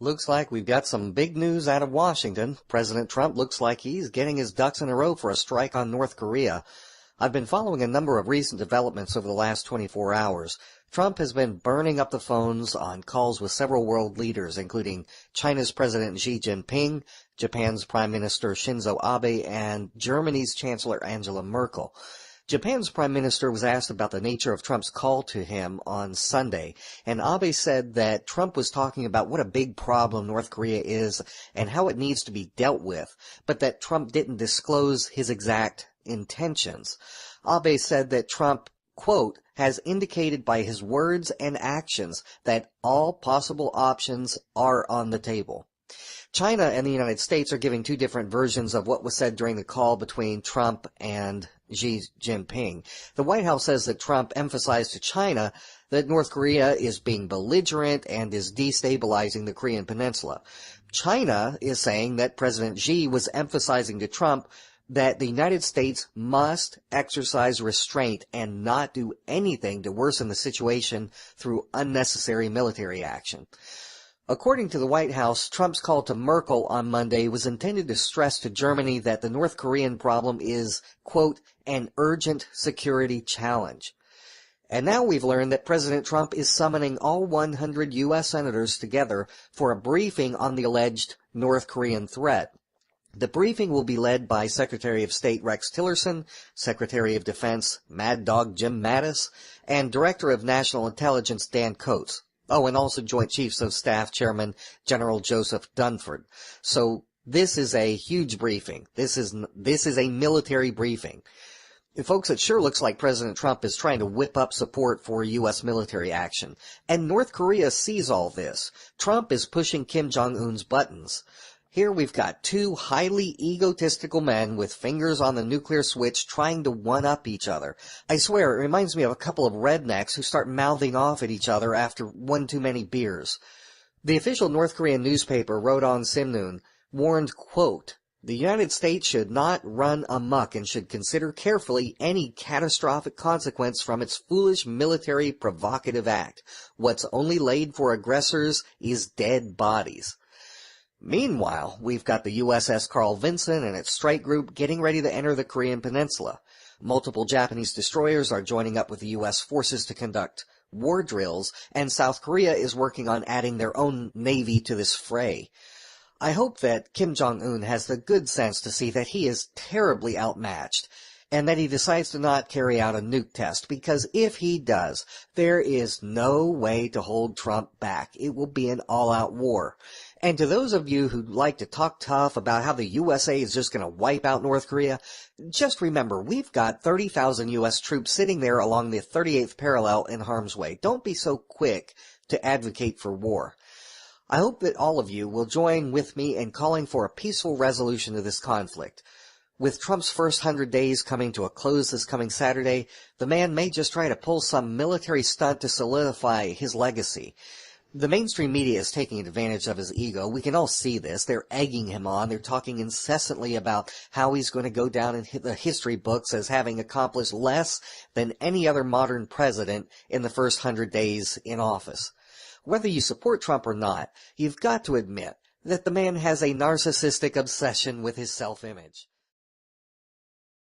Looks like we've got some big news out of Washington. President Trump looks like he's getting his ducks in a row for a strike on North Korea. I've been following a number of recent developments over the last 24 hours. Trump has been burning up the phones on calls with several world leaders, including China's President Xi Jinping, Japan's Prime Minister Shinzo Abe, and Germany's Chancellor Angela Merkel. Japan's prime minister was asked about the nature of Trump's call to him on Sunday, and Abe said that Trump was talking about what a big problem North Korea is and how it needs to be dealt with, but that Trump didn't disclose his exact intentions. Abe said that Trump, quote, has indicated by his words and actions that all possible options are on the table. China and the United States are giving two different versions of what was said during the call between Trump and Xi Jinping. The White House says that Trump emphasized to China that North Korea is being belligerent and is destabilizing the Korean Peninsula. China is saying that President Xi was emphasizing to Trump that the United States must exercise restraint and not do anything to worsen the situation through unnecessary military action. According to the White House, Trump's call to Merkel on Monday was intended to stress to Germany that the North Korean problem is, quote, an urgent security challenge. And now we've learned that President Trump is summoning all 100 U.S. senators together for a briefing on the alleged North Korean threat. The briefing will be led by Secretary of State Rex Tillerson, Secretary of Defense Mad Dog Jim Mattis, and Director of National Intelligence Dan Coats. Oh, and also Joint Chiefs of Staff Chairman General Joseph Dunford. So this is a huge briefing. This is a military briefing. Folks, it sure looks like President Trump is trying to whip up support for U.S. military action. And North Korea sees all this. Trump is pushing Kim Jong-un's buttons. Here we've got two highly egotistical men with fingers on the nuclear switch trying to one-up each other. I swear, it reminds me of a couple of rednecks who start mouthing off at each other after one too many beers. The official North Korean newspaper, Rodong Sinmun, warned, quote, the United States should not run amok and should consider carefully any catastrophic consequence from its foolish military provocative act. What's only laid for aggressors is dead bodies. Meanwhile, we've got the USS Carl Vinson and its strike group getting ready to enter the Korean Peninsula. Multiple Japanese destroyers are joining up with the U.S. forces to conduct war drills, and South Korea is working on adding their own navy to this fray. I hope that Kim Jong-un has the good sense to see that he is terribly outmatched, and that he decides to not carry out a nuke test, because if he does, there is no way to hold Trump back. It will be an all-out war. And to those of you who like to talk tough about how the USA is just going to wipe out North Korea, just remember, we've got 30,000 U.S. troops sitting there along the 38th parallel in harm's way. Don't be so quick to advocate for war. I hope that all of you will join with me in calling for a peaceful resolution to this conflict. With Trump's first 100 days coming to a close this coming Saturday, the man may just try to pull some military stunt to solidify his legacy. The mainstream media is taking advantage of his ego. We can all see this. They're egging him on. They're talking incessantly about how he's going to go down in the history books as having accomplished less than any other modern president in the first 100 days in office. Whether you support Trump or not, you've got to admit that the man has a narcissistic obsession with his self-image.